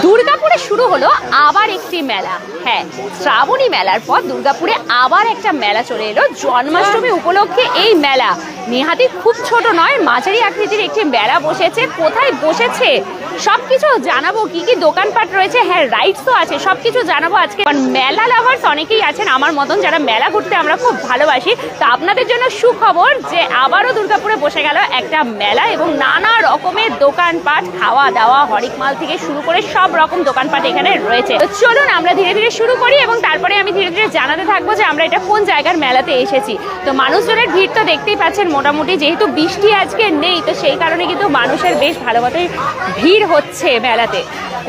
দুর্গাপুরে শুরু হলো আবার একটি মেলা। হ্যাঁ, শ্রাবণী মেলার পর দুর্গাপুরে আবার একটা মেলা চলে এলো জন্মাষ্টমী উপলক্ষে। এই মেলা নেহাতি খুব ছোট নয়, মাঝারি আকৃতির একটি মেলা বসেছে। কোথায় বসেছে সবকিছু জানাবো, কি কি দোকানপাট রয়েছে, হ্যাঁ রাইডসও আছে, সবকিছু জানাবো আজকে। মেলা লাভার্স অনেকেই আছেন আমার মতন, যারা মেলা ঘুরতে আমরা খুব ভালোবাসি। তো আপনাদের জন্য সুখবর যে আবারও দুর্গাপুরে বসে গেল একটা মেলা এবং নানা রকমের দোকানপাট, খাওয়া দাওয়া, হরেক মাল থেকে শুরু করে সব রকম দোকানপাট এখানে রয়েছে। তো চলুন আমরা ধীরে ধীরে শুরু করি এবং তারপরে আমি ধীরে ধীরে জানাতে থাকবো যে আমরা এটা কোন জায়গার মেলাতে এসেছি। তো মানুষজনের ভিড় তো দেখতেই পাচ্ছেন মোটামুটি, যেহেতু বৃষ্টি আজকে নেই তো সেই কারণে কিন্তু মানুষের বেশ ভালো মতোই ভিড় হচ্ছে মেলাতে।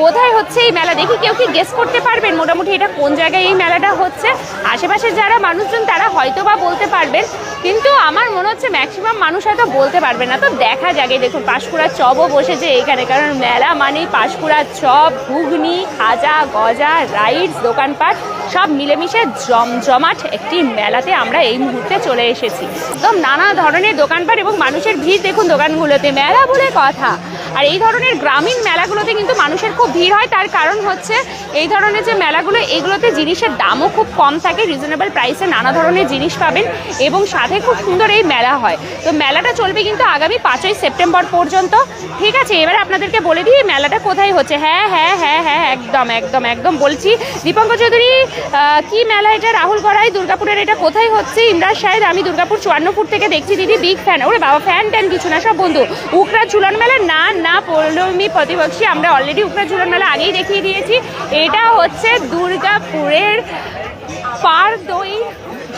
কোথায় হচ্ছে এই মেলা দেখি কেউ কি গেস করতে পারবেন মোটামুটি এটা কোন জায়গায় এই মেলাটা হচ্ছে? আশেপাশের যারা মানুষজন তারা হয়তো বা বলতে পারবেন, কিন্তু আমার মনে হচ্ছে ম্যাক্সিমাম মানুষ হয়তো বলতে পারবে না। তো দেখা যাবে, দেখুন পাঁশকুড়ার চপও বসেছে এখানে, কারণ মেলা মানেই পাঁশকুড়ার চপ, ঘুগনি, খাজা, গজা, রাইডস, দোকানপাট সব মিলেমিশে জমজমাট একটি মেলাতে আমরা এই মুহূর্তে চলে এসেছি। একদম নানা ধরনের দোকানপাট এবং মানুষের ভিড় দেখুন দোকানগুলোতে। মেলা বলে কথা। আর এই ধরনের গ্রামীণ মেলাগুলোতে কিন্তু মানুষের খুব ভিড় হয়, তার কারণ হচ্ছে এই ধরনের যে মেলাগুলো এগুলোতে জিনিসের দামও খুব কম থাকে, রিজনেবল প্রাইসে নানা ধরনের জিনিস পাবেন এবং সাথে খুব সুন্দর এই মেলা হয়। তো মেলাটা চলবে কিন্তু আগামী 5ই সেপ্টেম্বর পর্যন্ত। ঠিক আছে, এবার আপনাদেরকে বলে দিই মেলাটা কোথায় হচ্ছে। হ্যাঁ হ্যাঁ হ্যাঁ হ্যাঁ একদম একদম একদম বলছি। দীপঙ্কর চৌধুরী, কি মেলা এটা? রাহুল গড়াই, দুর্গাপুরের এটা কোথায় হচ্ছে? ইমরাজ শাহেদ, আমি দুর্গাপুর 54 ফুট থেকে দেখছি দিদি, বিগ ফ্যান। ওরে বাবা, ফ্যান ট্যান কিছু না, সব বন্ধু। উকরা ঝুলন মেলা না না পৌলমী প্রতিবক্ষী, আমরা অলরেডি উকরা ঝুলন মেলা আগেই দেখিয়ে দিয়েছি। এটা হচ্ছে দুর্গাপুরের পারদই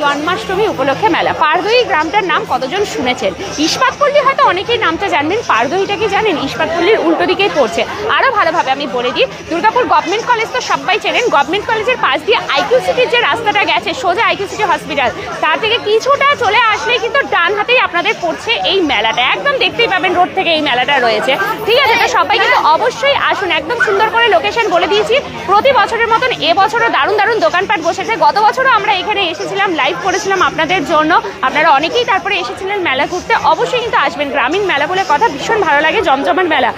জন্মাষ্টমী উপলক্ষে মেলা। পারদই গ্রামটার নাম কতজন শুনেছেন? ইস্পাতপল্লী হয়তো অনেকেই নামটা জানবেন, পারদইটা কি জানেন? ইস্পাতপল্লীর উল্টো দিকেই পড়ছে। আরও ভালোভাবে আমি বলে দিই, দুর্গাপুর গভর্নমেন্ট কলেজ তো সবাই চেনেন। গভর্নমেন্ট কলেজের পাশ দিয়ে আইকিউ সিটির যে রাস্তাটা গেছে সোজা আইকিউ সিটি হসপিটাল, তার থেকে কিছুটা চলে আসলেই কিন্তু ডান হাতেই আপনাদের পড়ছে এই মেলাটা। একদম দেখতেই পাবেন রোড থেকে এই মেলাটা রয়েছে। ঠিক আছে, তো সবাই কিন্তু অবশ্যই আসুন। একদম সুন্দর করে লোকেশন বলে দিয়েছি। প্রতি বছরের মতন এবছরও দারুণ দারুণ দোকানপাট বসেছে। গত বছরও আমরা এখানে এসেছিলাম, লাইভ করেছিলাম আপনাদের জন্য। আপনারা অনেকেই তারপরে এসেছিলেন মেলা ঘুরতে। অবশ্যই কিন্তু আসবেন, গ্রামীণ মেলা বলে কথা, ভীষণ ভালো লাগে, জমজমাট মেলা।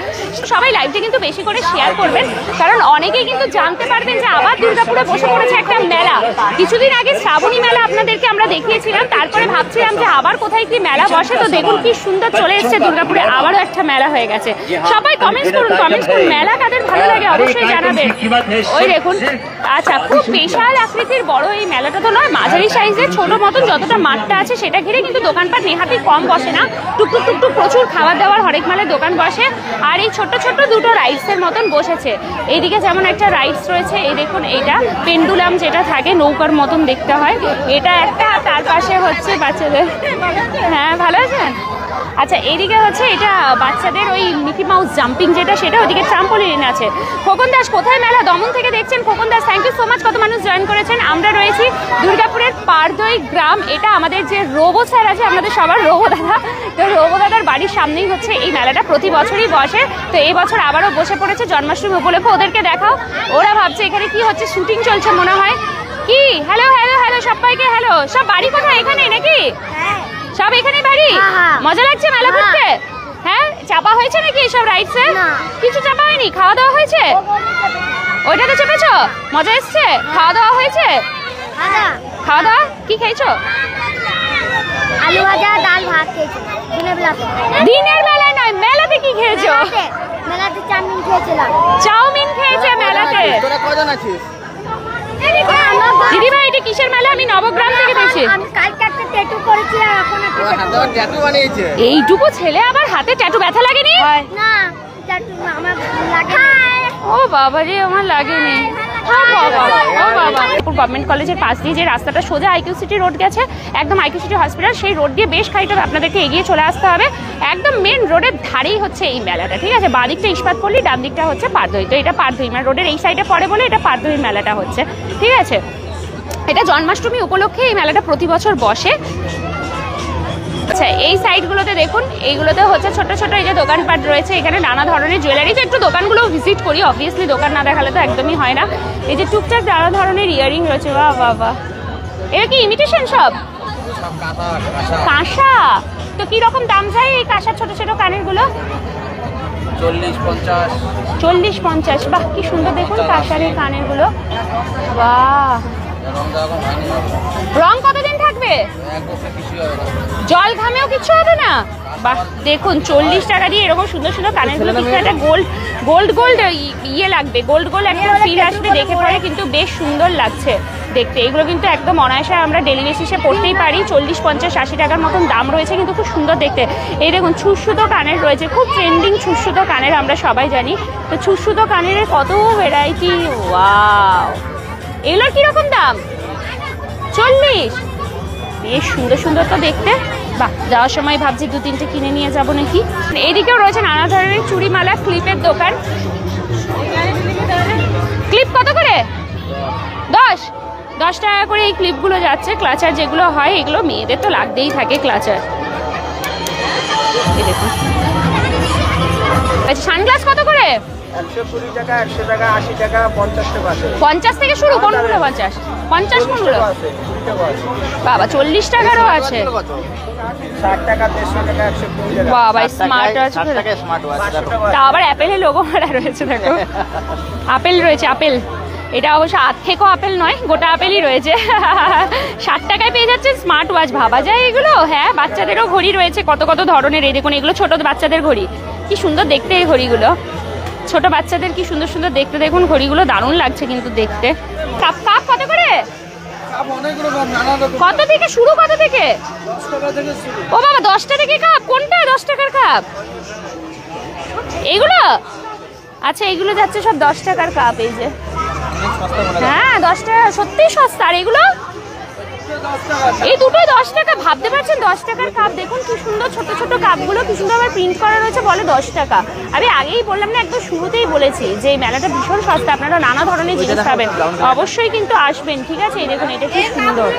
সবাই লাইভটা কিন্তু বেশি করে শেয়ার করবেন, কারণ অনেকেই কিন্তু জানতে পারবেন যে আবার দুর্গাপুরে বসে পড়েছে একটা মেলা। কিছুদিন আগে শ্রাবণী মেলা আপনাদেরকে আমরা দেখিয়েছিলাম, তারপরে ভাবছিলাম যে আবার কোথায় কি মেলা বসে। তো দেখুন কি সুন্দর চলে এসেছে দুর্গাপুরে, আবারও একটা মেলা হয়ে গেছে। সবাই কমেন্টস করুন, কমেন্টস করুন, মেলা কাদের ভালো লাগে অবশ্যই জানাবেন। ওই দেখুন, আচ্ছা খুব বিশাল আকৃতির বড় এই মেলাটা তো নয়, মাঝারি সাইজের ছোট মতন যতটা মাঠটা আছে সেটা ঘিরে কিন্তু দোকানপাট নেহাতি কম বসে না। টুকটুক টুকটুক প্রচুর খাবার দাবার হরেক মালের দোকান বসে। আর এই ছোট্ট ছোট্ট দুটো রাইডসের মতন বসেছে। এইদিকে যেমন একটা রাইডস রয়েছে, এই দেখুন এইটা পেন্ডুলাম যেটা থাকে নৌকার মতন দেখতে হয়, এটা একটা। তার পাশে হচ্ছে বাচ্চাদের, হ্যাঁ ভালো আছেন? আচ্ছা এইদিকে হচ্ছে এটা বাচ্চাদের ওই মিকি মাউস জাম্পিং যেটা, সেটা ওইদিকে ট্রাম্পোলিন আছে। খোকন দাস, কোথায় মেলা? দমন থেকে দেখছেন Khokon Das, thank you so much. কত মানুষ জয়েন করেছেন। আমরা রয়েছি দুর্গাপুরের পারদই গ্রাম। এটা আমাদের যে রোবো স্যার আছে, আমাদের সবার রোবো দাদা, তো রোবো দাদার বাড়ির সামনেই হচ্ছে এই মেলাটা, প্রতি বছরই বসে। তো এই বছর আবারও বসে পড়েছে জন্মাষ্টমী উপলক্ষে। ওদেরকে দেখাও, ওরা ভাবছে এখানে কি হচ্ছে, শুটিং চলছে মনে হয়। কি হ্যালো হ্যালো হ্যালো সবাইকে হ্যালো। সব বাড়ি কোথায়? এখানে নাকি? সব এখানে বাড়ি? মজা লাগছে মেলা ঘুরতে? হ্যাঁ, চাপা হয়েছে নাকি এইসব রাইডসে? কিছু চাপা হয়নি, খাওয়া দাওয়া হয়েছে? ওইটাতে চেপেছো? মজা এসছে? খাওয়া দাওয়া হয়েছে? খাওয়া দাওয়া কি খেয়েছো? আলু ভাজা, ডাল, ভাত খেয়েছি দিনের বেলাতে। দিনের বেলায় নয়, মেলাতে কি খেয়েছো? মেলাতে চাউমিন খেয়েছিলাম। চাউমিন খেয়েছে মেলাতে? তোরা কজন আছিস? দিদিভাই এটা কিসের মেলা? আমি নবগ্রাম থেকে দেখছি। আমি কালকে একটা ট্যাটু করেছি আর এখন একটা ট্যাটু বানিয়েছে। এইটুকু ছেলে আবার হাতে ট্যাটু, ব্যথা লাগেনি? না, ট্যাটু আমার লাগে। ও বাবা রে, আমার লাগেনি। গভর্নমেন্ট কলেজের পাশ দিয়ে যে রাস্তাটা সোজা আইকিউ সিটি রোড গেছে, একদম আইকিউ সিটি হসপিটাল, সেই রোড দিয়ে বেশ খানিকটা আপনাদেরকে এগিয়ে চলে আসতে হবে। একদম মেন রোডের ধারেই হচ্ছে এই মেলাটা। ঠিক আছে, বাঁ দিকটা ইস্পাতপল্লী, ডান দিকটা হচ্ছে পারদই। তো এটা পারদই মানে রোডের এই সাইডে পড়ে বলে এটা পারদই মেলাটা হচ্ছে। ঠিক আছে, এটা জন্মাষ্টমী উপলক্ষে এই মেলাটা প্রতি বছর বসে। আচ্ছা এই সাইডগুলোতে দেখুন, এইগুলোতে হচ্ছে ছোট ছোট এই যে দোকানপাট রয়েছে, এখানে নানা ধরনের জুয়েলারি। তো একটু দোকানগুলো ভিজিট করি, অবভিয়াসলি দোকান না দেখালে তো একদমই হয় না। এই যে টুকটাক নানা ধরনের ইয়ারিং রয়েছে। বাহ বাহ বাহ, এটা কি ইমিটেশন সব? কাঁসা? তো কি রকম দাম চাই এই কাঁসার ছোট ছোট কানের গুলো? 40-50। 40-50, বাহ কি সুন্দর দেখুন কাঁসারের কানের গুলো, বাহ। রং কতদিন থাকবে? জল ঘামেও কিছু হবে না? বাহ দেখুন 40 টাকা দিয়ে এরকম সুন্দর সুন্দর কানের গুলো, কিছু একটা গোল্ড ইয়ে লাগবে, গোল্ড একটা ফিল আসবে দেখে পরে, কিন্তু বেশ সুন্দর লাগছে দেখতে। এগুলো কিন্তু একদম অনায়াসে আমরা ডেলি বেসিসে পড়তেই পারি। 40-50-80 টাকার মতন দাম রয়েছে, কিন্তু খুব সুন্দর দেখতে। এই দেখুন ছুঁচসুতো কানের রয়েছে, খুব ট্রেন্ডিং ছুঁচসুতো কানের আমরা সবাই জানি। তো ছুঁচসুতো কানের কত ভ্যারাইটি, ওয়াও। এগুলোর কিরকম দাম? 40। বেশ সুন্দর সুন্দর তো দেখতে, বাহ। যাওয়ার সময় ভাবছি 2-3টে কিনে নিয়ে যাবো নাকি। এদিকেও রয়েছে নানা ধরনের চুড়িমালা, ক্লিপের দোকান। ক্লিপ কত করে? 10 টাকা করে এই ক্লিপগুলো যাচ্ছে। ক্লাচার যেগুলো হয় এগুলো মেয়েদের তো লাগতেই থাকে ক্লাচার। এই দেখুন আচ্ছা, সানগ্লাস কত করে? 120 টাকা, 100 টাকা, 80 টাকা, 50 টাকা আছে। 50 থেকে শুরু? কোনগুলো 50? 50 কোনগুলো? বাবা 40 টাকারও আছে। 60 টাকা, 150 টাকা, 120 টাকা। বাবা স্মার্ট ওয়াচ, 60 টাকা স্মার্ট ওয়াচ। তা আবার অ্যাপেলের লোগো মারা রয়েছে দেখো। আপেল রয়েছে, আপেল। এটা অবশ্য আধ থেকেও আপেল নয়, গোটা আপেলই রয়েছে। 60 টাকায় পেয়ে যাচ্ছে স্মার্ট ওয়াচ, ভাবা যায় এগুলো। হ্যাঁ, বাচ্চাদেরও ঘড়ি রয়েছে কত কত ধরনের। এই দেখুন এগুলো ছোট বাচ্চাদের ঘড়ি, কি সুন্দর দেখতে এই ঘড়িগুলো। ছোট বাচ্চাদের কি সুন্দর সুন্দর দেখতে, দেখুন ঘড়িগুলো দারুণ লাগছে কিন্তু দেখতে। কাপ কত করে? কত থেকে শুরু? কত থেকে? ও বাবা 10 টাকা থেকে কাপ? কোনটা 10 টাকার কাপ? এইগুলো? আচ্ছা এগুলো যাচ্ছে সব 10 টাকার কাপ। এই যে হ্যাঁ 10 টাকা, সত্যিই সস্তা। আর এগুলো? এই দুটোই 10 টাকা, ভাবতে পারছেন 10 টাকার কাপ। দেখুন কি সুন্দর ছোট ছোট কাপগুলো, কি সুন্দর আবার প্রিন্ট করা রয়েছে, বলে 10 টাকা। আমি আগেই বললাম না, একদম শুরুতেই বলেছি যে এই মেলাটা ভীষণ সস্তা, আপনারা নানা ধরনের জিনিস পাবেন, অবশ্যই কিন্তু আসবেন, ঠিক আছে। এই দেখুন এটা কি সুন্দর,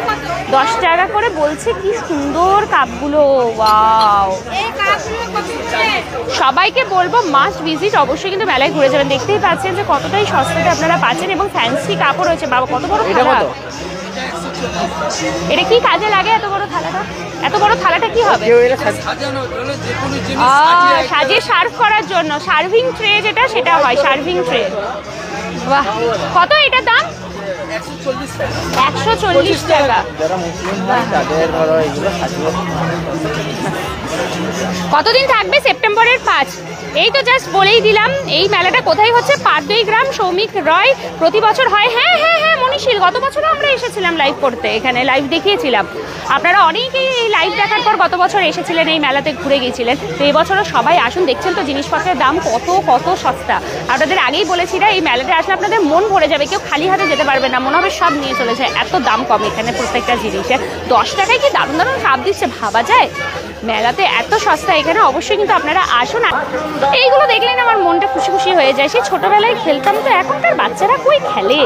10 টাকা করে বলছে, কি সুন্দর কাপগুলো, ওয়াও। সবাইকে বলবো মাস্ট ভিজিট, অবশ্যই কিন্তু মেলায় ঘুরে যাবেন। দেখতেই পাচ্ছেন যে কতটাই সস্তাতে আপনারা পাচ্ছেন, এবং ফ্যান্সি কাপড় রয়েছে। বাবা কত বড় থালা, এটা কি কাজে লাগে? এত বড় থালাটা, এত বড় থালাটা কি হবে? সাজিয়ে সার্ভ করার জন্য, সার্ভিং ট্রে যেটা, সেটা হয় সার্ভিং ট্রে। বাহ, কত এটার দাম? 140 টাকা। কতদিন থাকবে? সেপ্টেম্বরের 5। এই তো জাস্ট বলেই দিলাম। এই মেলাটা কোথায় হচ্ছে? পাটদই গ্রাম, সৌমিক রয় প্রতি বছর হয়। হ্যাঁ হ্যাঁ হ্যাঁ মনীষীল, গত বছরও আমরা এসেছিলাম লাইভ করতে, এখানে লাইভ দেখিয়েছিলাম। আপনারা অনেকেই এই লাইভ দেখার পর গত বছর এসেছিলেন, এই মেলাতে ঘুরে গিয়েছিলেন। তো এই বছরও সবাই আসুন। দেখছেন তো জিনিসপত্রের দাম কত কত সস্তা। আপনাদের আগেই বলেছিলাম এই মেলাতে আসলে আপনাদের মন ভরে যাবে, কেউ খালি হাতে যেতে পারবে না, মনে হবে সব নিয়ে চলে যায়, এত দাম কম এখানে প্রত্যেকটা জিনিসে। 10 টাকায় কি দারুণ দারুণ কাপ দিচ্ছে, ভাবা যায় মেলাতে এত সস্তা। এখানে অবশ্যই কিন্তু আপনারা আসুন। এইগুলো দেখলেন আমার মনটা খুশি খুশি হয়ে যায়। সেই ছোটবেলায় খেলতাম, তো এখনকার বাচ্চারা কই খেলে,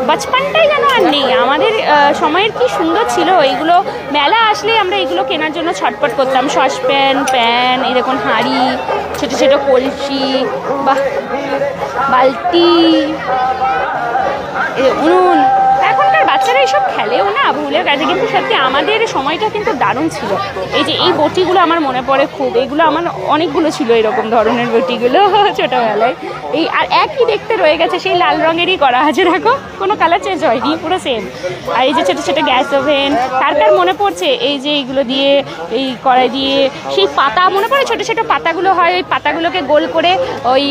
বাচপানটাই যেন আর নেই। আমাদের সময়ের কি সুন্দর ছিল এইগুলো। মেলা আসলে আমরা এগুলো কেনার জন্য ছটপট করতাম। সসপ্যান, প্যান, এই দেখুন হাঁড়ি, ছোট ছোট কলসি, বা বালতি, উনুন। এখনকার বাচ্চারা এইসব খেলেও না, ভুলে গেছে। কিন্তু সত্যি আমাদের সময়টা কিন্তু দারুণ ছিল। এই যে এই বটিগুলো আমার মনে পড়ে খুব, এইগুলো আমার অনেকগুলো ছিল এরকম ধরনের বটিগুলো ছোটোবেলায়। এই আর একই দেখতে রয়ে গেছে, সেই লাল রঙেরই করা আছে, দেখো কোনো কালার চেঞ্জ হয়নি, পুরো সেম। আর এই যে ছোটো ছোটো গ্যাস ওভেন, কার কার মনে পড়ছে এই যে এইগুলো দিয়ে, এই কড়াই দিয়ে সেই পাতা মনে পড়ে, ছোটো ছোটো পাতাগুলো হয়, ওই পাতাগুলোকে গোল করে ওই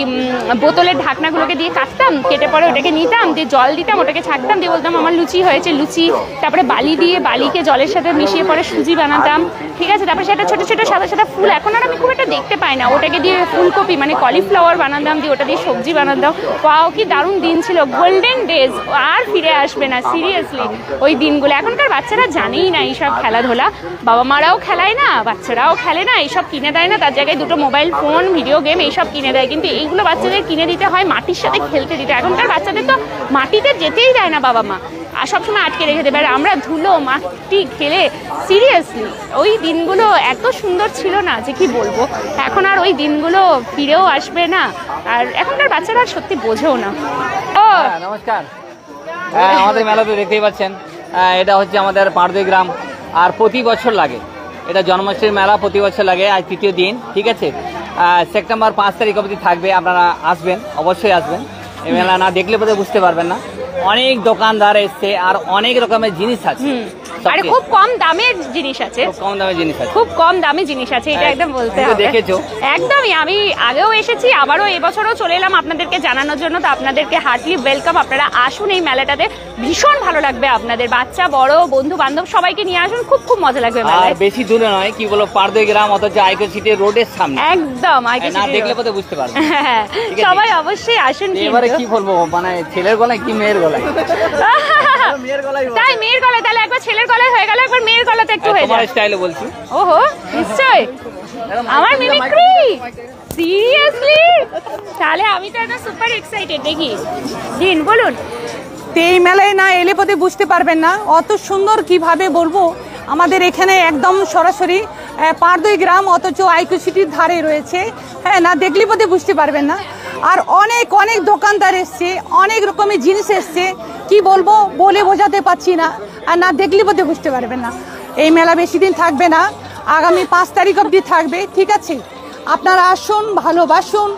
বোতলের ঢাকনাগুলোকে দিয়ে কাটতাম, কেটে পরে ওটাকে নিতাম, দিয়ে জল দিতাম, ওটাকে ছাড়তাম, দিয়ে বলতাম আমার লুচি হয়েছে, লুচি। তারপরে বালি দিয়ে, বালিকে জলের সাথে মিশিয়ে পরে সুজি বানাতাম, ঠিক আছে। তারপরে সেটা ছোটো ছোটো সাদা সাদা ফুল, এখন আর আমি খুব একটা দেখতে পাই না, ওটাকে দিয়ে ফুলকপি মানে কলিফ্লাওয়ার বানাতাম, দিয়ে ওটা দিয়ে সবজি বানাতাম। ওয়াও কি দারুণ দিন ছিল, গোল্ডেন ডেজ, আর ফিরে আসবে না সিরিয়াসলি ওই দিনগুলো। এখনকার বাচ্চারা জানেই না এইসব খেলাধুলা, বাবা মারাও খেলায় না, বাচ্চারাও খেলে না, এইসব কিনে দেয় না, তার জায়গায় দুটো মোবাইল ফোন, ভিডিও গেম এইসব কিনে দেয়। কিন্তু এইগুলো বাচ্চাদের কিনে দিতে হয়, মাটির সাথে খেলতে দিতে। এখনকার বাচ্চাদের তো মাটিতে যেতেই দেয় না বাবা মা, আর সবসময় আটকে রেখে দেবে। আর আমরা ধুলো মাটি খেলে, সিরিয়াসলি ওই দিনগুলো এত সুন্দর ছিল না যে কি বলবো। এখন আর ওই দিনগুলো ফিরেও আসবে না, আর এখনকার বাচ্চারা সত্যি বোঝেও না। ও নমস্কার, আমাদের মেলা তো দেখতেই পাচ্ছেন, এটা হচ্ছে আমাদের পাটদই গ্রাম, আর প্রতি বছর লাগে, এটা জন্মাষ্টমীর মেলা প্রতি বছর লাগে, আজ তৃতীয় দিন, ঠিক আছে। সেপ্টেম্বর 5 তারিখ অবধি থাকবে। আপনারা আসবেন, অবশ্যই আসবেন। এই মেলা না দেখলে বোধহয় বুঝতে পারবেন না। অনেক দোকানদার এসছে আর অনেক রকমের জিনিস আছে, আর খুব কম দামের জিনিস আছে, খুব কম দামে জিনিস আছে, খুব কম দামে জিনিস আছে, এটা একদম বলতে হবে। দেখেছো? একদমই, আমি আগেও এসেছি, আবারও এবছরও চলে এলাম আপনাদেরকে জানানোর জন্য। তো আপনাদেরকে হার্টলি ওয়েলকাম, আপনারা আসুন এই মেলাটাতে, ভীষণ ভালো লাগবে আপনাদের। বাচ্চা বড় বন্ধু বান্ধব সবাইকে নিয়ে আসুন, খুব খুব মজা লাগবে মেলায়। আর বেশি দূরে নয়, কি বলো, পারদই গ্রাম, অথচ আইকো সিটি রোডের সামনে, একদম আইকো না সিটি দেখলে বোধহয় বুঝতে পারবে। হ্যাঁ, সবাই অবশ্যই আসুন। এবারে কি বলবো, মানে ছেলের গলায় কি মেয়ের গলায়? তাই মেয়ের গলায়, তাহলে একবার ছেলের গলায় হয়ে গেল, একবার মেয়ের গলাতে একটু হয়ে যায়। স্টাইলে বলছি। ওহো, নিশ্চয়ই আমার মিমিক্রি, সিরিয়াসলি? তাহলে আমি তো একদম সুপার এক্সাইটেড। দেখি দিন, বলুন। এই মেলায় না এলে পথে বুঝতে পারবেন না অত সুন্দর, কিভাবে বলবো। আমাদের এখানে একদম সরাসরি পারদই গ্রাম, অথচ আইকো সিটির ধারে রয়েছে। হ্যাঁ, না দেখলে পথে বুঝতে পারবেন না। আর অনেক অনেক দোকানদার এসছে, অনেক রকমের জিনিস এসছে, কি বলবো বলে বোঝাতে পারছি না। আর না দেখলে পথে বুঝতে পারবেন না। এই মেলা বেশি দিন থাকবে না, আগামী 5 তারিখ অবধি থাকবে, ঠিক আছে? আপনারা আসুন, ভালোবাসুন।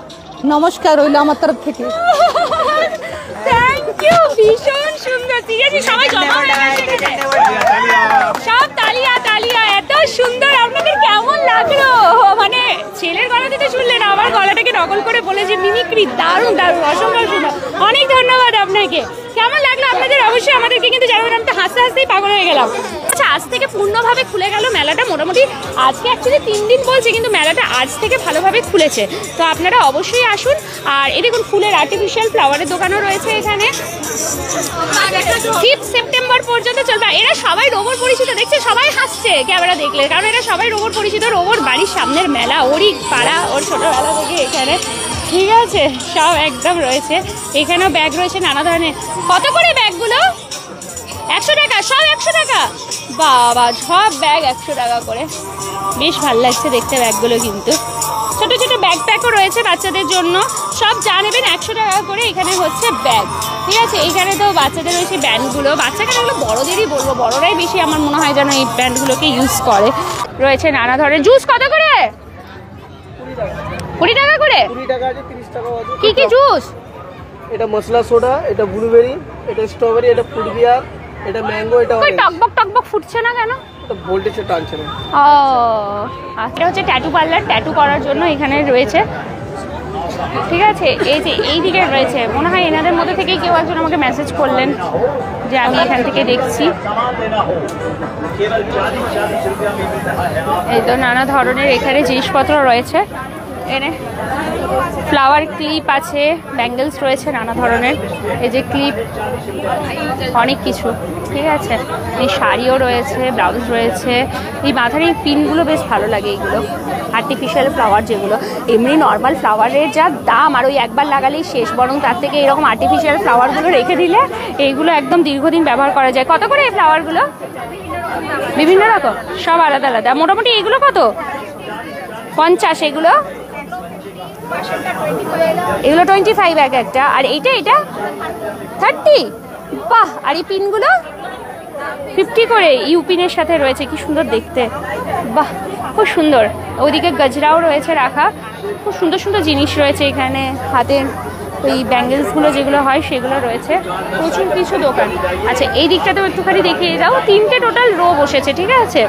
নমস্কার রইল আমার তরফ থেকে। থ্যাংক ইউ, ভীষণ সুন্দর। সিরিয়াসলি সবাই জমা হয়ে গেছে, সব তালিয়া তালিয়া, এত সুন্দর। আপনাদের কেমন লাগলো? মানে ছেলের গলাতে তো শুনলেন, আমার গলাটাকে নকল করে বলে যে মিমিক্রি, দারুণ দারুণ, অসম্ভব সুন্দর। অনেক ধন্যবাদ আপনাকে। কেমন লাগলো আপনাদের অবশ্যই আমাদেরকে কিন্তু জানাবেন। আমি তো হাসতে হাসতেই পাগল হয়ে গেলাম। আচ্ছা, আজ থেকে পূর্ণভাবে খুলে গেল মেলাটা। মোটামুটি আজকে অ্যাকচুয়ালি 3 দিন বলছে, কিন্তু মেলাটা আজ থেকে ভালোভাবে খুলেছে। তো আপনারা অবশ্যই আসুন। আর এই দেখুন, ফুলের আর্টিফিশিয়াল ফ্লাওয়ারের দোকানও রয়েছে এখানে। 5 সেপ্টেম্বর পর্যন্ত চলবে। এরা সবাই রোবর পরিচিত, দেখছে সবাই হাসছে ক্যামেরা দেখলে, কারণ এরা সবাই রোবর পরিচিত। রোবর বাড়ির সামনের মেলা, ওরই পাড়া, ওর ছোটবেলা থেকে এখানে, ঠিক আছে? সব একদম রয়েছে। এখানেও ব্যাগ রয়েছে নানা ধরনের। কত করে ব্যাগগুলো? 100 টাকা, সব 100 টাকা। বাবা, সব ব্যাগ 100 টাকা করে। বেশ ভালো লাগছে দেখতে ব্যাগগুলো, কিন্তু ছোট ছোট ব্যাগ প্যাকও রয়েছে বাচ্চাদের জন্য। সব যা নেবেন 100 টাকা করে। এখানে হচ্ছে ব্যাগ, ঠিক আছে? এইখানে তো বাচ্চাদের রয়েছে ব্যান্ডগুলো। বাচ্চাকে এগুলো বড়দেরই বলবো, বড়রাই বেশি আমার মনে হয় যেন এই ব্যান্ডগুলোকে ইউজ করে। রয়েছে নানা ধরনের জুস। কত করে? 20 টাকা করে। 20 টাকা আছে, 30 টাকা আছে। কি কি জুস? এটা মশলা সোডা, এটা ব্লুবেরি, এটা স্ট্রবেরি, এটা ফ্রুট বিয়ার, এটা ম্যাঙ্গো, এটা কই টকবক টকবক ফুটছে না কেন? এটা ভোল্টেজে টানছে না। ও, এটা হচ্ছে ট্যাটু পার্লার, ট্যাটু করার জন্য এখানে রয়েছে, ঠিক আছে? এই যে এই দিকে রয়েছে, মনে হয় এনাদের মধ্যে থেকে কেউ একজন আমাকে মেসেজ করলেন যে আমি এখান থেকে দেখছি। এই তো নানা ধরনের এখানে জিনিসপত্র রয়েছে। এনে ফ্লাওয়ার ক্লিপ আছে, ব্যাঙ্গেলস রয়েছে নানা ধরনের। এই যে ক্লিপ, অনেক কিছু, ঠিক আছে? এই শাড়িও রয়েছে, ব্লাউজ রয়েছে। এই মাথার এই পিনগুলো বেশ ভালো লাগে, এইগুলো আর্টিফিশিয়াল ফ্লাওয়ার যেগুলো। এমনি নর্মাল ফ্লাওয়ারের যা দাম, আর ওই একবার লাগালেই শেষ, বরং তার থেকে এরকম আর্টিফিশিয়াল ফ্লাওয়ারগুলো রেখে দিলে এইগুলো একদম দীর্ঘদিন ব্যবহার করা যায়। কত করে এই ফ্লাওয়ারগুলো? বিভিন্ন রকম, সব আলাদা আলাদা। মোটামুটি এগুলো কত? 50। এগুলো 25 এক একটা। আর এইটা 30। বাহ! আর এই পিনগুলো 50 করে। ইউ পিনের সাথে রয়েছে, কি সুন্দর দেখতে। বাহ, খুব সুন্দর। ওইদিকে গজরাও রয়েছে রাখা। খুব সুন্দর সুন্দর জিনিস রয়েছে এখানে। হাতের ওই ব্যাঙ্গেলসগুলো যেগুলো হয় সেগুলো রয়েছে। প্রচুর কিছু দোকান। আচ্ছা, এই দিকটাতেও একটুখানি দেখিয়ে যাও। 3টে টোটাল রো বসেছে, ঠিক আছে?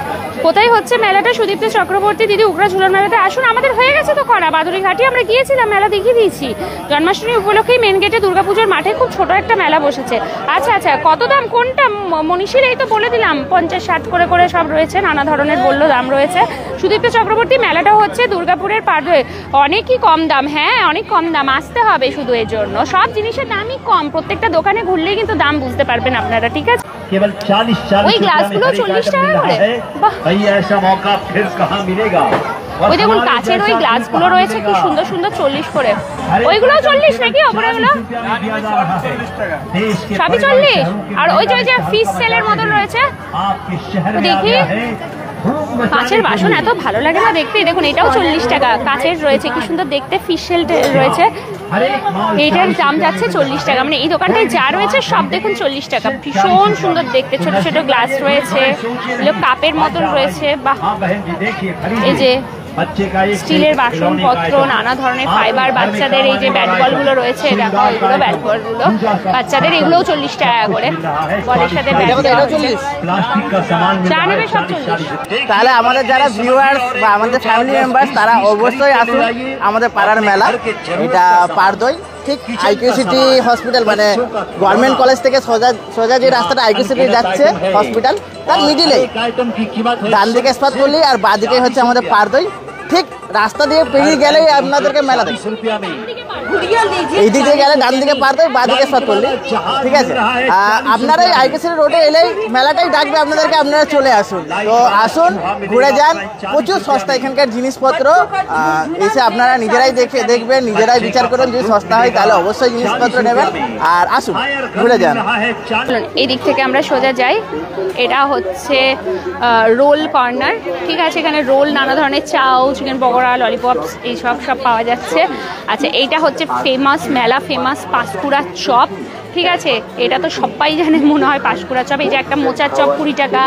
কোথায় হচ্ছে মেলাটা? সুদীপ্ত চক্রবর্তী দিদি উগরা ঝুলন মেলাতে আসুন। আমাদের হয়ে গেছে তো করা, বাদুড়িঘাটি আমরা গিয়েছিলাম, মেলা দেখিয়ে দিয়েছি। জন্মাষ্টমী উপলক্ষেই মেন গেটে দুর্গাপুজোর মাঠে খুব ছোট একটা মেলা বসেছে। আচ্ছা আচ্ছা, কত দাম কোনটা? মনীষীর এই তো বলে দিলাম, 50-60 করে করে সব রয়েছে, নানা ধরনের বললো দাম রয়েছে। সুদীপ্ত চক্রবর্তী মেলাটা হচ্ছে দুর্গাপুরের পাড়ে, অনেকই কম দাম। হ্যাঁ, অনেক কম দাম, আসতে হবে শুধু এর জন্য। সব জিনিসের দামই কম, প্রত্যেকটা দোকানে ঘুরলেই কিন্তু দাম বুঝতে পারবেন আপনারা, ঠিক আছে? केवल 40 ওই গ্লাসগুলো 40 টাকা করে। বাহ, भाई ऐसा मौका फिर कहाँ मिलेगा। ওই দেখুন কাচের ওই গ্লাসগুলো রয়েছে, কি সুন্দর সুন্দর, 40 করে। ওইগুলোও 40 নাকি? ওপরেগুলো সবই 40। আর ওই যে ফিশ সেলের মতন রয়েছে, দেখি। কাচের বাসন এত ভালো লাগে না দেখতে। দেখুন এটাও 40 টাকা, কাচের রয়েছে, কি সুন্দর দেখতে। ফিশ সেল রয়েছে, এইটার দাম যাচ্ছে 40 টাকা। মানে এই দোকানটায় যা রয়েছে সব দেখুন 40 টাকা। ভীষণ সুন্দর দেখতে, ছোট ছোট গ্লাস রয়েছে, কাপের মতন রয়েছে। বাহ, এই যে স্টিলের বাসনপত্র, নানা ধরনের ফাইবার, বাচ্চাদের এই যে ব্যাট বলগুলো রয়েছে, দেখো এগুলো ব্যাট বলগুলো বাচ্চাদের, এগুলোও 40 টাকা করে বলের সাথে ব্যাট বল। যা নেবে সব 40। তাহলে আমাদের যারা ভিউয়ার্স বা আমাদের ফ্যামিলি মেম্বার্স তারা অবশ্যই আসুন আমাদের পাড়ার মেলা। এটা পারদই ঠিক আইকিউ সিটি হসপিটাল, মানে গভর্নমেন্ট কলেজ থেকে সোজা যে রাস্তাটা আইকিউ সিটি যাচ্ছে হসপিটাল, তার মিডিলে ডান দিকে স্পট করলেই আর বাঁ দিকে হচ্ছে আমাদের পারদই। ঠিক রাস্তা দিয়ে পেরিয়ে গেলেই আপনাদেরকে মেলা দেখবে। এই দিক দিয়ে গেলে ডান দিকে পারদই, বাঁ দিকে স্পট করলে, ঠিক আছে। আপনারা এই আইকিউ সিটি রোডে এলেই মেলাটাই ডাকবে আপনাদেরকে, আপনারা চলে আসুন। তো আসুন, ঘুরে যান, প্রচুর সস্তা এখানকার জিনিসপত্র। এসে আপনারা নিজেরাই দেখবেন, নিজেরাই বিচার করুন, যদি সস্তা হয় তাহলে অবশ্যই জিনিসপত্র নেবেন। আর আসুন, ঘুরে যান। এই দিক থেকে আমরা সোজা যাই। এটা হচ্ছে রোল কর্নার, ঠিক আছে। এখানে রোল, নানা ধরনের চাউ, চিকেন পকোড়া, ললিপপস এইসব সব পাওয়া যাচ্ছে। আচ্ছা, এইটা হচ্ছে ফেমাস মেলা, ফেমাস পাঁশকুড়া চপ, ঠিক আছে। এটা তো সবাই জানে মনে হয় পাঁশকুড়া চপ। এই যে একটা মোচার চপ 20 টাকা,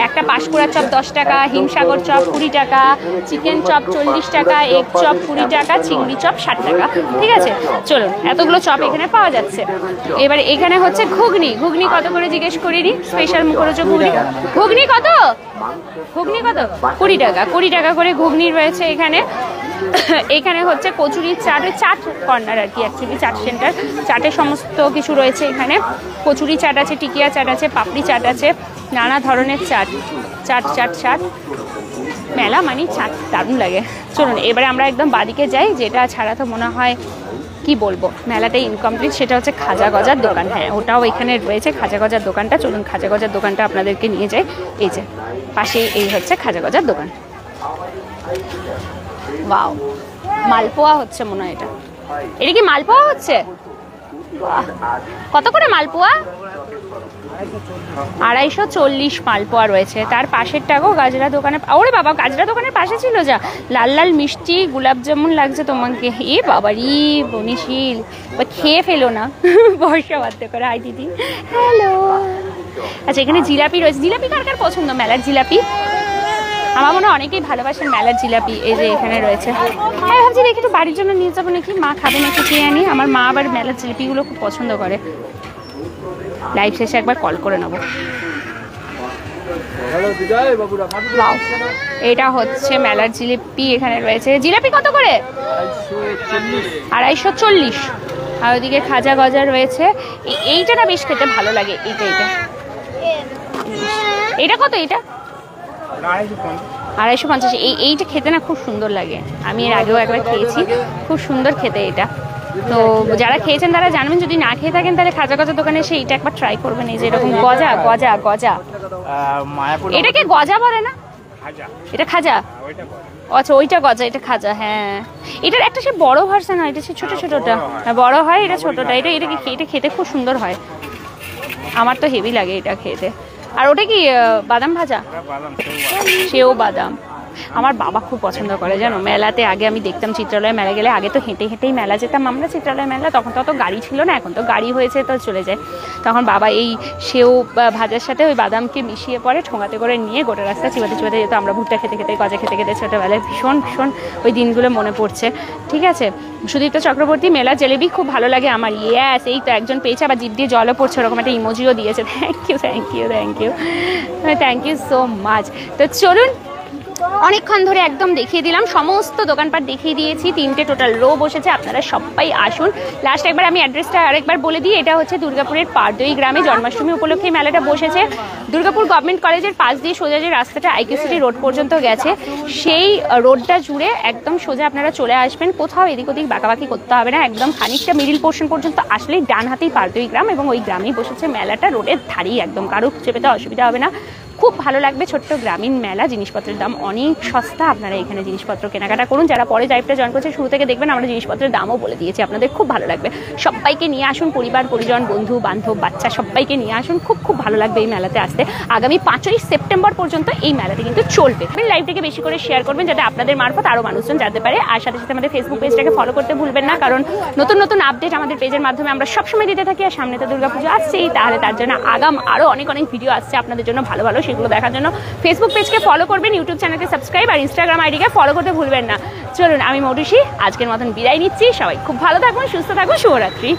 একটা পাঁশকুড়া চপ 10 টাকা, হিমসাগর চপ 20 টাকা, চিকেন চপ 40 টাকা, এগ চপ 20 টাকা, চিংড়ি চপ 60 টাকা, ঠিক আছে। চলুন, এতগুলো চপ এখানে পাওয়া যাচ্ছে। এবার এখানে হচ্ছে ঘুগনি। ঘুগনি কত করে জিজ্ঞেস করিনি, স্পেশাল মুখরোচক ঘুগনি। ঘুগনি কত? ঘুগনি কত? 20 টাকা। 20 টাকা করে ঘুগনি রয়েছে এখানে। এখানে হচ্ছে কচুরির চাট, ওই চাট কর্নার আর কি, অ্যাকচুয়ালি চাট সেন্টার। চাটের সমস্ত কিছু রয়েছে এখানে। কচুরি চাট আছে, টিকিয়া চাট আছে, পাপড়ি চাট আছে, নানা ধরনের চাট। চাট চাট চাট, মেলা মানে চাট, দারুণ লাগে। চলুন এবারে আমরা একদম বাদিকে যাই, যেটা ছাড়া তো মনে হয় কি বলবো, মেলাটাই ইনকমপ্লিট। সেটা হচ্ছে খাজা গজার দোকান। হ্যাঁ, ওটাও এখানে রয়েছে, খাজা গজার দোকানটা। চলুন খাজা গজার দোকানটা আপনাদেরকে নিয়ে যাই। এই যে পাশেই এই হচ্ছে খাজা গজার দোকান। ওয়াও, মালপোয়া হচ্ছে মনে হয়। এটা কি মালপোয়া হচ্ছে? কত করে মালপোয়া? 240 মালপোয়া রয়েছে। তার পাশেরটাও গাজরা দোকানে। ওরে বাবা, গাজরা দোকানের পাশে ছিল যা, লাল লাল মিষ্টি গোলাপ জামুন লাগছে তোমাকে। এ বাবারি বনিশীল, খেয়ে ফেলো না। বর্ষা বাধ্য করে। হাই দিদি, হ্যালো। আচ্ছা, এখানে জিলাপি রয়েছে। জিলাপি কার কার পছন্দ মেলার জিলাপি? আমার মনে হয় অনেকেই ভালোবাসেন মেলার জিলাপি। এই যে এখানে রয়েছে। আমি ভাবছি দেখি একটু বাড়ির জন্য নিয়ে যাবো নাকি, মা খাবে নাকি খেয়ে আনি। আমার মা আবার মেলার জিলিপিগুলো খুব পছন্দ করে। লাইভ শেষে একবার কল করে নেবো। এটা হচ্ছে মেলার জিলিপি, এখানে রয়েছে। জিলাপি কত করে? 240। আর ওইদিকে খাজা গজা রয়েছে। এইটা না বেশ খেতে ভালো লাগে। এইটা এটা কত? এটা 250। এইটা খেতে না খুব সুন্দর লাগে। আমি এর আগেও একবার খেয়েছি, খুব সুন্দর খেতে এটা। তো যারা খেয়েছেন তারা জানবেন, যদি না খেয়ে থাকেন তাহলে খাজা গজা দোকানে এসে এইটা একবার ট্রাই করবেন। এই যে এরকম গজা গজা গজা, এটাকে গজা বলে না? এটা খাজা। আচ্ছা, ওইটা গজা, এটা খাজা। হ্যাঁ, এটার একটা সে বড় ভার্সন হয়, এটা সে ছোট ছোটটা। বড় হয়, এটা ছোটটা। এটা খেতে খুব সুন্দর হয়। আমার তো হেভি লাগে এটা খেতে। আর ওটা কি বাদাম ভাজা? সেও বাদাম। আমার বাবা খুব পছন্দ করে জানো। মেলাতে আগে আমি দেখতাম, চিত্রালয় মেলা গেলে আগে তো হেঁটে হেঁটেই মেলা যেতাম আমরা। চিত্রালয় মেলা তখন তো গাড়ি ছিল না, এখন তো গাড়ি হয়েছে, তো চলে যায়। তখন বাবা এই সেও ভাজার সাথে ওই বাদামকে মিশিয়ে পরে ঠোঙাতে করে নিয়ে গোটা রাস্তা চিবাতে চিবাতে যেত। আমরা ভুট্টা খেতে খেতে, গজা খেতে খেতে ছোটোবেলায় ভীষণ ভীষণ ওই দিনগুলো মনে পড়ছে। ঠিক আছে, সুদীপ্ত চক্রবর্তী, মেলা জিলেবি খুব ভালো লাগে আমার। ইয়েস, এই তো একজন পেয়েছে, আবার জিভ দিয়ে জলও পড়ছে, ওরকম একটা ইমোজিও দিয়েছে। Thank you thank you thank you thank you so much. তো চলুন, অনেকক্ষণ ধরে একদম দেখিয়ে দিলাম, সমস্ত দোকানপাট দেখিয়ে দিয়েছি। 3টে টোটাল রো বসেছে, আপনারা সবাই আসুন। লাস্ট একবার আমি অ্যাড্রেসটা আরেকবার বলে দিই। এটা হচ্ছে দুর্গাপুরের পারদই গ্রামে জন্মাষ্টমী উপলক্ষে মেলাটা বসেছে। দুর্গাপুর গভর্নমেন্ট কলেজের পাশ দিয়ে সোজা যে রাস্তাটা আইকিউ সিটি রোড পর্যন্ত গেছে, সেই রোডটা জুড়ে একদম সোজা আপনারা চলে আসবেন। কোথাও এদিক ওদিক বাঁকাবাকি করতে হবে না। একদম খানিকটা মিডিল পোর্শন পর্যন্ত আসলেই ডান হাতেই পারদই গ্রাম, এবং ওই গ্রামেই বসেছে মেলাটা, রোডের ধারেই একদম। কারো খুঁজে পেতে অসুবিধা হবে না, খুব ভালো লাগবে। ছোট্ট গ্রামীণ মেলা, জিনিসপত্রের দাম অনেক সস্তা। আপনারা এখানে জিনিসপত্র কেনাকাটা করুন। যারা পরে লাইভটা জয়েন করছে, শুরু থেকে দেখবেন, আমরা জিনিসপত্রের দামও বলে দিয়েছি, আপনাদের খুব ভালো লাগবে। সবাইকে নিয়ে আসুন, পরিবার পরিজন, বন্ধু বান্ধব, বাচ্চা সবাইকে নিয়ে আসুন। খুব খুব ভালো লাগবে এই মেলাতে আসতে। আগামী 5ই সেপ্টেম্বর পর্যন্ত এই মেলাটি কিন্তু চলবে। লাইভটাকে বেশি করে শেয়ার করবেন, যাতে আপনাদের মারফত আরও মানুষজন জানতে পারে। আর সাথে সাথে আমাদের ফেসবুক পেজটাকে ফলো করতে ভুলবেন না, কারণ নতুন নতুন আপডেট আমাদের পেজের মাধ্যমে আমরা সবসময় দিতে থাকি। আর সামনে তো দুর্গাপুজো আসছেই, তাহলে তার জন্য আগাম আরও অনেক অনেক ভিডিও আসছে আপনাদের জন্য, ভালো ভালো সেগুলো দেখার জন্য ফেসবুক পেজকে ফলো করবেন, ইউটিউব চ্যানেলকে সাবস্ক্রাইব আর ইনস্টাগ্রাম আইডিকে ফলো করতে ভুলবেন না। চলুন আমি মৌটুসী আজকের মতন বিদায় নিচ্ছি। সবাই খুব ভালো থাকুন, সুস্থ থাকুন, শুভরাত্রি।